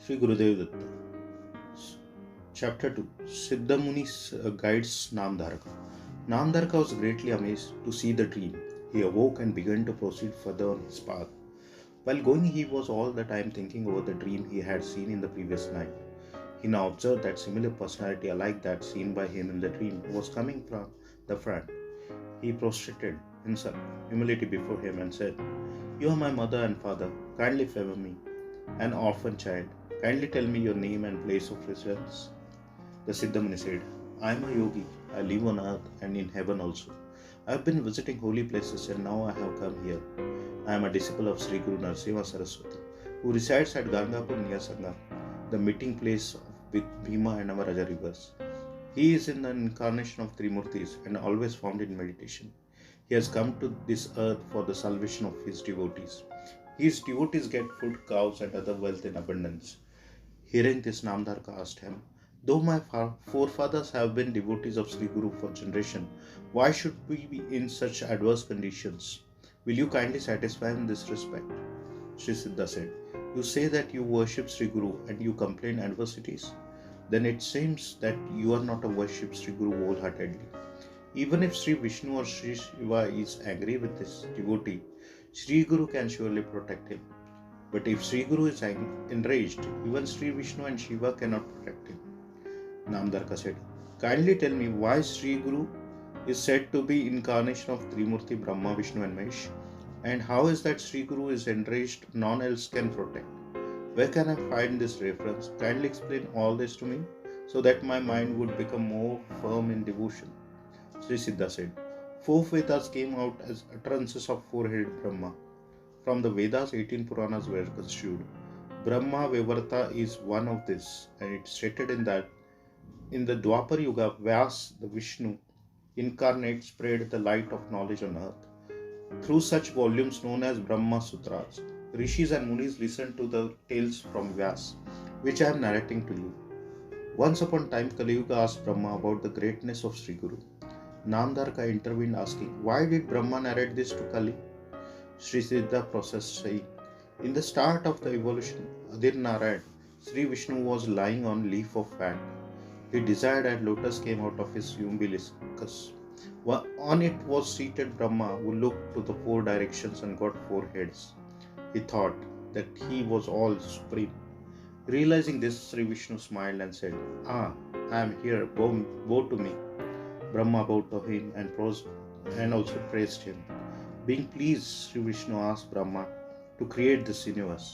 Sri Gurudev Datta. Chapter 2. SiddhaMuni guides Namdharaka. Namdharaka was greatly amazed to see the dream. He awoke and began to proceed further on his path. While going, he was all the time thinking over the dream he had seen in the previous night. He now observed that similar personality alike that seen by him in the dream was coming from the front. He prostrated himself humility before him and said, "You are my mother and father. Kindly favor me, an orphan child. Kindly tell me your name and place of residence." The SiddhaMuni said, "I am a yogi. I live on earth and in heaven also. I have been visiting holy places and now I have come here. I am a disciple of Sri Guru Narasimha Saraswati, who resides at Gangapur near Sangam, the meeting place with Bhima and Amaraja rivers. He is in the incarnation of Trimurtis and always found in meditation. He has come to this earth for the salvation of his devotees. His devotees get food, cows, and other wealth in abundance." Hearing this, Namdharaka asked him, "Though my forefathers have been devotees of Sri Guru for generations, why should we be in such adverse conditions? Will you kindly satisfy in this respect?" Sri Siddha said, "You say that you worship Sri Guru and you complain adversities? Then it seems that you are not a worship Sri Guru wholeheartedly. Even if Sri Vishnu or Sri Shiva is angry with this devotee, Sri Guru can surely protect him. But if Sri Guru is enraged, even Sri Vishnu and Shiva cannot protect him." Namdharaka said, "Kindly tell me why Sri Guru is said to be incarnation of Trimurti Brahma, Vishnu and Mahesh, and how is that Sri Guru is enraged, none else can protect? Where can I find this reference? Kindly explain all this to me so that my mind would become more firm in devotion." Sri Siddha said, "Four Vedas came out as utterances of four-headed Brahma. From the Vedas, 18 Puranas were constituted. Brahma Vivarta is one of these, and it stated in the Dwapar Yuga, Vyas, the Vishnu, incarnate, spread the light of knowledge on earth through such volumes known as Brahma Sutras. Rishis and Munis listened to the tales from Vyas, which I am narrating to you. Once upon a time, Kali Yuga asked Brahma about the greatness of Sri Guru. Namdharaka intervened, asking, "Why did Brahma narrate this to Kali?" Sri Siddha processed, saying, "In the start of the evolution, Adir Narayan, Sri Vishnu was lying on leaf of fan. He desired and lotus came out of his umbilicus. On it was seated Brahma, who looked to the four directions and got four heads. He thought that he was all supreme. Realizing this, Sri Vishnu smiled and said, 'Ah, I am here, bow to me.' Brahma bowed to him and also praised him. Being pleased, Sri Vishnu asked Brahma to create this universe.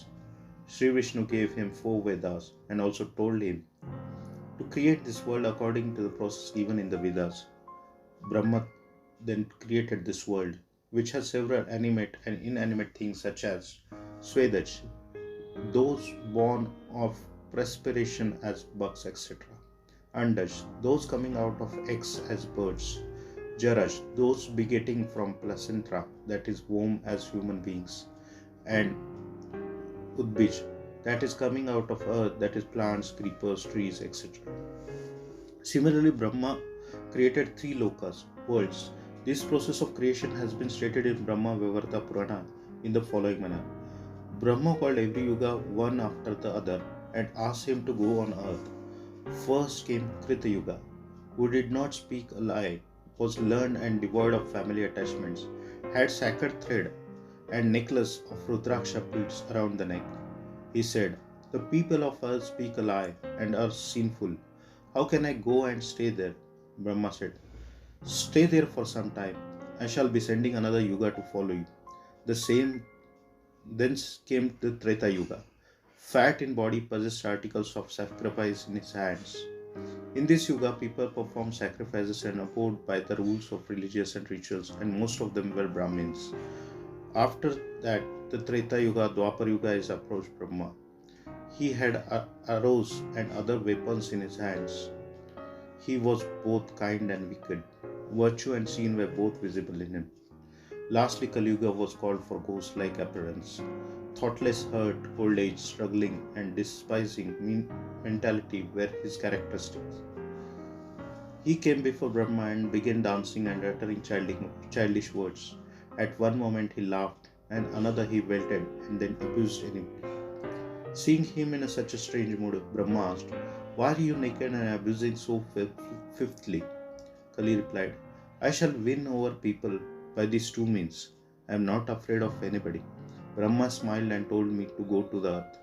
Sri Vishnu gave him four Vedas and also told him to create this world according to the process given in the Vedas. Brahma then created this world, which has several animate and inanimate things such as Svedaj, those born of perspiration as bugs, etc. Andaj, those coming out of eggs as birds. Jaraj, those begetting from placenta, that is womb as human beings. And Udbij, that is coming out of earth, that is plants, creepers, trees, etc. Similarly, Brahma created three lokas, worlds. This process of creation has been stated in Brahma Vivarta Purana in the following manner. Brahma called every yuga one after the other and asked him to go on earth. First came Krita Yuga, who did not speak a lie, was learned and devoid of family attachments, had sacred thread and necklace of Rudraksha beads around the neck. He said, "The people of earth speak a lie and are sinful. How can I go and stay there?" Brahma said, "Stay there for some time. I shall be sending another yuga to follow you." The same then came the Treta Yuga. Fat in body possessed articles of sacrifice in his hands. In this yuga, people performed sacrifices and abode by the rules of religious and rituals, and most of them were Brahmins. After that, the Treta Yuga, Dwapar Yuga is approached Brahma. He had arrows and other weapons in his hands. He was both kind and wicked. Virtue and sin were both visible in him. Lastly, Kali Yuga was called for ghost-like appearance. Thoughtless hurt, old age, struggling, and despising mentality were his characteristics. He came before Brahma and began dancing and uttering childish words. At one moment he laughed, and another he welted and then abused anybody. Seeing him in such a strange mood, Brahma asked, "Why are you naked and abusing so fifthly?" Kali replied, "I shall win over people by these two means. I am not afraid of anybody." Brahma smiled and told me to go to the earth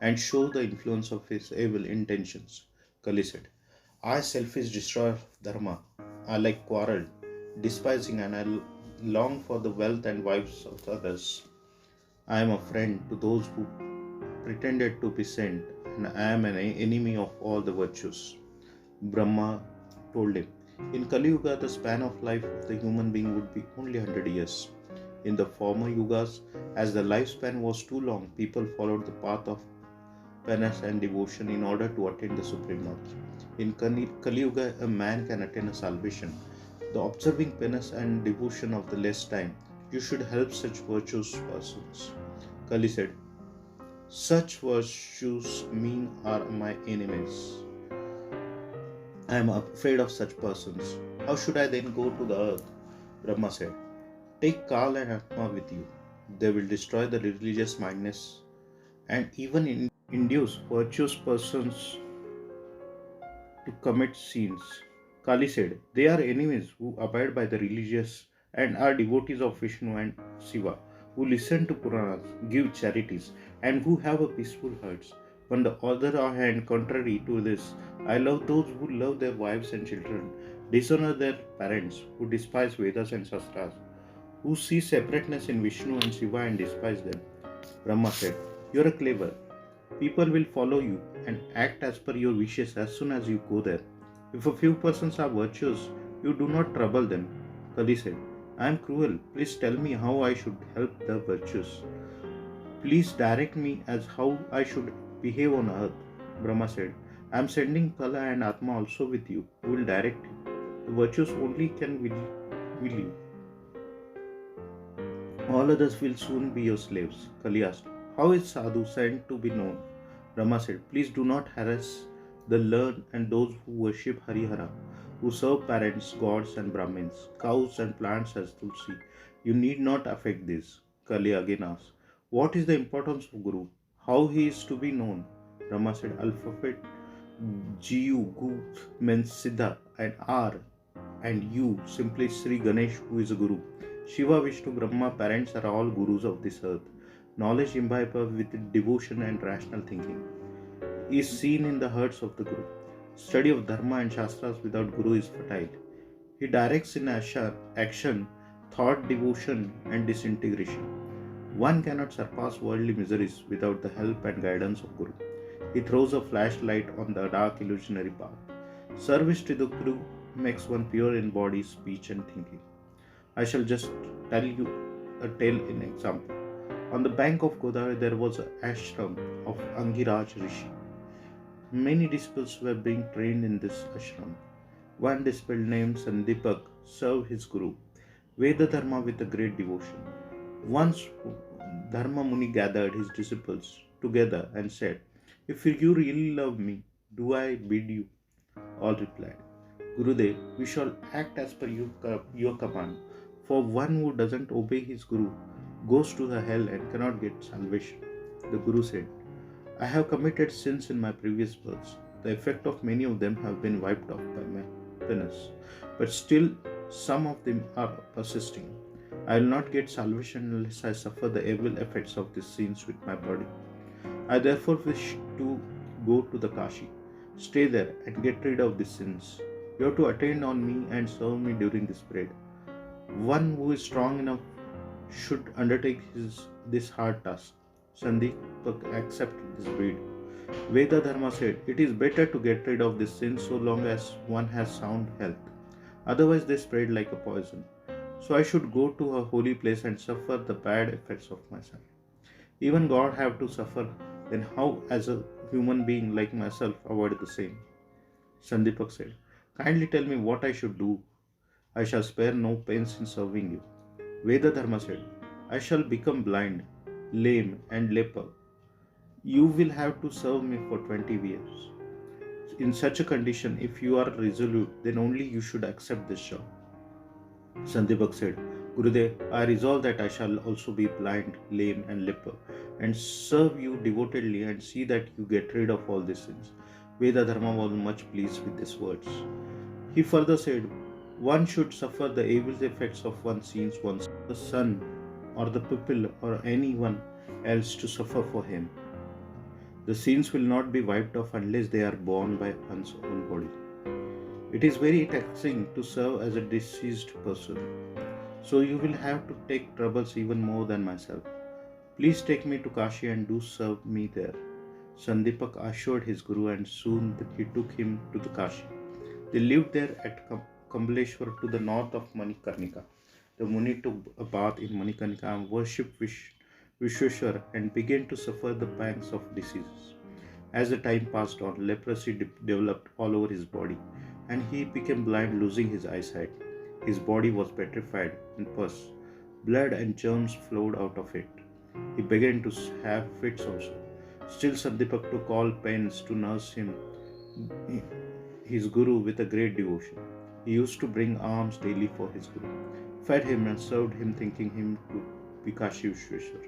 and show the influence of his evil intentions. Kali said, "I, selfish destroyer of dharma, I like quarrel, despising, and I long for the wealth and wives of others. I am a friend to those who pretended to be saint, and I am an enemy of all the virtues." Brahma told him, "In Kali Yuga, the span of life of the human being would be only 100 years. In the former Yugas, as the lifespan was too long, people followed the path of penance and devotion in order to attain the supreme knowledge. In Kali Yuga, a man can attain a salvation. The observing penance and devotion of the less time, you should help such virtuous persons." Kali said, "Such virtues mean are my enemies. I am afraid of such persons. How should I then go to the earth?" Brahma said, "Take Kal and Atma with you. They will destroy the religious mindedness and even induce virtuous persons to commit sins." Kali said, "They are enemies who abide by the religious and are devotees of Vishnu and Shiva, who listen to Puranas, give charities, and who have a peaceful hearts. On the other hand, contrary to this, I love those who love their wives and children, dishonor their parents, who despise Vedas and Shastras, who see separateness in Vishnu and Shiva and despise them." Brahma said, "You are clever. People will follow you and act as per your wishes as soon as you go there. If a few persons are virtuous, you do not trouble them." Kali said, "I am cruel. Please tell me how I should help the virtuous. Please direct me as how I should behave on earth." Brahma said, "I am sending Kala and Atma also with you, who will direct you. The virtuous only can will you. All others will soon be your slaves." Kali asked, "How is sadhu sent to be known?" Brahma said, "Please do not harass the learned and those who worship Harihara, who serve parents, gods and Brahmins, cows and plants as Tulsi. You need not affect this." Kali again asked, "What is the importance of Guru? How he is to be known?" Brahma said, "Alphabet Gu Gu means Siddha, and R and U simply Sri Ganesh, who is a Guru. Shiva, Vishnu, Brahma, parents are all Gurus of this earth. Knowledge imbibed with devotion and rational thinking is seen in the hearts of the Guru. Study of Dharma and Shastras without Guru is futile. He directs in action, thought, devotion, and disintegration. One cannot surpass worldly miseries without the help and guidance of Guru. He throws a flashlight on the dark illusionary path. Service to the Guru makes one pure in body, speech, and thinking. I shall just tell you a tale in example. On the bank of Godavari there was an ashram of Angiraj Rishi. Many disciples were being trained in this ashram. One disciple named Sandipak served his guru, Veda Dharma, with a great devotion. Once SiddhaMuni gathered his disciples together and said, "If you really love me, do I bid you?" All replied, "Gurudev, we shall act as per your command. For one who doesn't obey his guru goes to the hell and cannot get salvation." The Guru said, "I have committed sins in my previous births. The effect of many of them have been wiped off by my penance, but still some of them are persisting. I will not get salvation unless I suffer the evil effects of these sins with my body. I therefore wish to go to the Kashi, stay there and get rid of these sins. You have to attend on me and serve me during this period. One who is strong enough should undertake this hard task." Sandeep accepted this bid. Veda Dharma said, "It is better to get rid of this sin so long as one has sound health. Otherwise they spread like a poison. So I should go to a holy place and suffer the bad effects of myself. Even God have to suffer, then how as a human being like myself avoid the same?" Sandeepak said, "Kindly tell me what I should do. I shall spare no pains in serving you." Veda Dharma said, "I shall become blind, lame, and leper. You will have to serve me for 20 years. In such a condition, if you are resolute, then only you should accept this job." Sandeepak said, "Gurudev, I resolve that I shall also be blind, lame, and leper. and serve you devotedly and see that you get rid of all these sins. Veda Dharma was much pleased with these words. He further said, one should suffer the evil effects of one's sins once the son or the pupil or anyone else to suffer for him. The sins will not be wiped off unless they are borne by one's own body. It is very taxing to serve as a deceased person, so you will have to take troubles even more than myself. Please take me to Kashi and do serve me there. Sandipak assured his guru and soon he took him to the Kashi. They lived there at Kambaleshwar to the north of Manikarnika. The Muni took a bath in Manikarnika and worshipped Vishweshwar and began to suffer the pangs of diseases. As the time passed on, leprosy developed all over his body and he became blind, losing his eyesight. His body was petrified and pus. Blood and germs flowed out of it. He began to have fits also. Still, Sandipak took all pains to nurse him, his guru, with a great devotion. He used to bring alms daily for his guru, fed him and served him, thinking him to be Kashi Vishweshwar.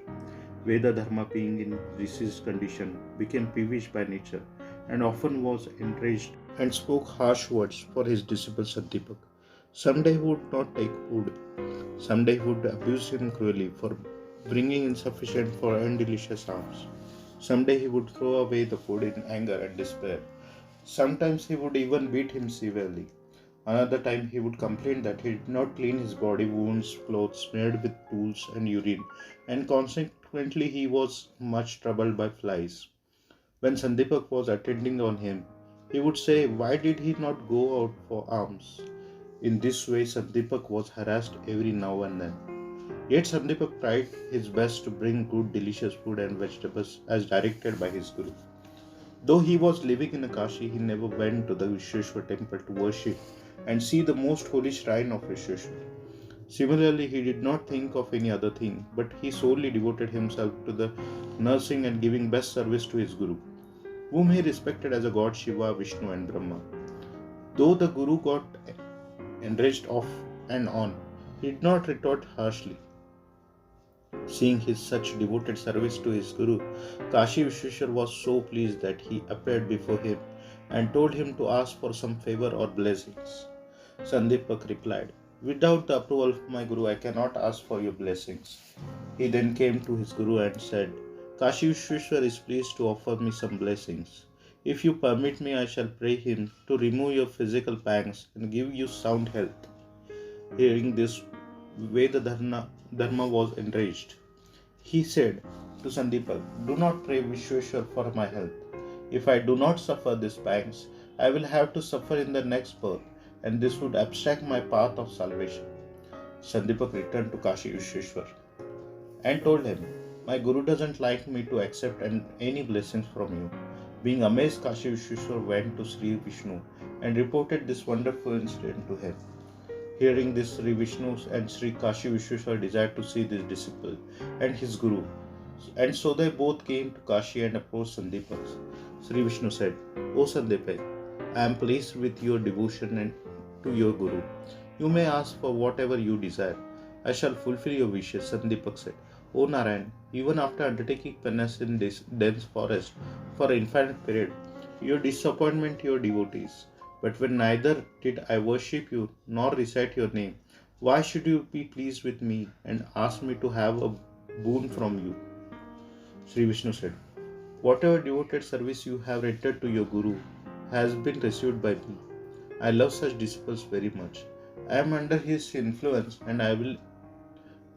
Veda Dharma, being in diseased condition, became peevish by nature and often was enraged and spoke harsh words for his disciple Sandipak. Someday he would not take food. Someday he would abuse him cruelly for bringing insufficient for undelicious alms. Someday he would throw away the food in anger and despair. Sometimes he would even beat him severely. Another time he would complain that he did not clean his body wounds, clothes smeared with tools and urine, and consequently he was much troubled by flies. When Sandipak was attending on him, he would say, why did he not go out for alms? In this way, Sandipak was harassed every now and then. Yet Sandipak tried his best to bring good, delicious food and vegetables as directed by his guru. Though he was living in a Kashi, he never went to the Vishweshwar temple to worship and see the most holy shrine of Vishweshwar. Similarly, he did not think of any other thing, but he solely devoted himself to the nursing and giving best service to his guru, whom he respected as a god Shiva, Vishnu and Brahma. Though the guru got enraged off and on, he did not retort harshly. Seeing his such devoted service to his guru, Kashi Vishweshwar was so pleased that he appeared before him and told him to ask for some favor or blessings. Sandipak replied, without the approval of my guru, I cannot ask for your blessings. He then came to his guru and said, Kashi Vishweshwar is pleased to offer me some blessings. If you permit me, I shall pray him to remove your physical pangs and give you sound health. Hearing this, Veda Dharma was enraged. He said to Sandipak, do not pray Vishweshwar for my health. If I do not suffer these pangs, I will have to suffer in the next birth, and this would obstruct my path of salvation. Sandipak returned to Kashi Vishweshwar and told him, my guru doesn't like me to accept any blessings from you. Being amazed, Kashi Vishweshwar went to Sri Vishnu and reported this wonderful incident to him. Hearing this, Sri Vishnu and Sri Kashi Vishweshwar desired to see this disciple and his guru, and so they both came to Kashi and approached Sandipak. Sri Vishnu said, O Sandipak, I am pleased with your devotion and to your guru. You may ask for whatever you desire. I shall fulfill your wishes. Sandipak said, O Narayan, even after undertaking penance in this dense forest for an infinite period, you disappointment your devotees. But when neither did I worship you nor recite your name, why should you be pleased with me and ask me to have a boon from you? Sri Vishnu said, whatever devoted service you have rendered to your guru has been received by me. I love such disciples very much. I am under his influence and I will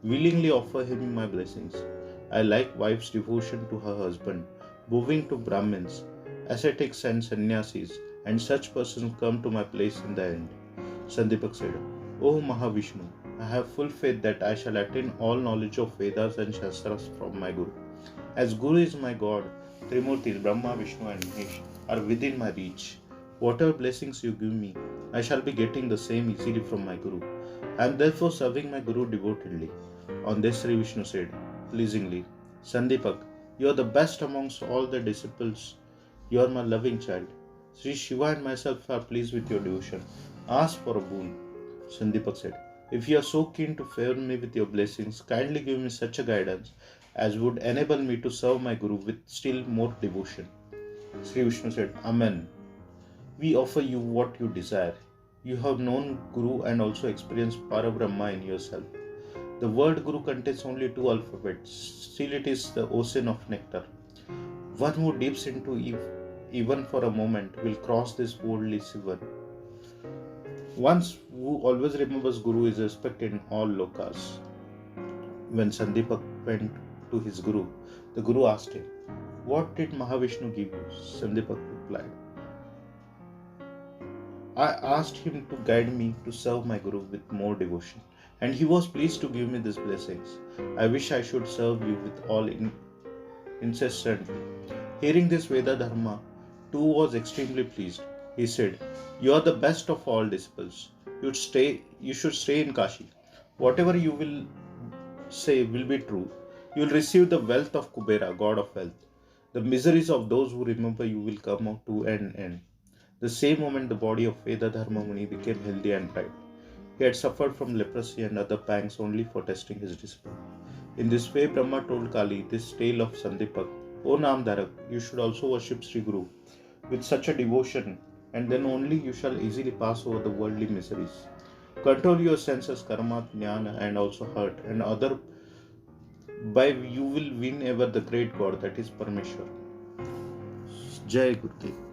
willingly offer him my blessings. I like wife's devotion to her husband, bowing to Brahmins, ascetics and sannyasis, and such persons come to my place in the end. Sandipak said, O Mahavishnu, I have full faith that I shall attain all knowledge of Vedas and Shastras from my Guru. As Guru is my God, Trimurtis, Brahma, Vishnu and Mahesh are within my reach. Whatever blessings you give me, I shall be getting the same easily from my Guru. I am therefore serving my Guru devotedly. On this, Sri Vishnu said, pleasingly, Sandipak, you are the best amongst all the disciples. You are my loving child. Sri Shiva and myself are pleased with your devotion. Ask for a boon. Sandipak said, if you are so keen to favor me with your blessings, kindly give me such a guidance as would enable me to serve my Guru with still more devotion. Sri Vishnu said, Amen. We offer you what you desire. You have known Guru and also experienced Parabrahma in yourself. The word Guru contains only two alphabets, still it is the ocean of nectar. One who dips into even for a moment will cross this worldly river. One who always remembers Guru is respected in all lokas. When Sandipak went to his Guru, the Guru asked him, What did Mahavishnu give you? Sandipak replied, I asked him to guide me to serve my Guru with more devotion, and he was pleased to give me these blessings. I wish I should serve you with all incessantly. Hearing this Veda Dharma, too was extremely pleased. He said, You are the best of all disciples. You should stay in Kashi. Whatever you will say will be true. You will receive the wealth of Kubera, god of wealth. The miseries of those who remember you will come out to an end. The same moment the body of Veda Dharma Muni became healthy and bright. He had suffered from leprosy and other pangs only for testing his discipline. In this way, Brahma told Kali this tale of Sandipak. O Namdharaka, you should also worship Sri Guru with such a devotion, and then only you shall easily pass over the worldly miseries. Control your senses, karma, jnana, and also heart, and other by you will win ever the great God, that is Parmeshwar. Jai Gurudev.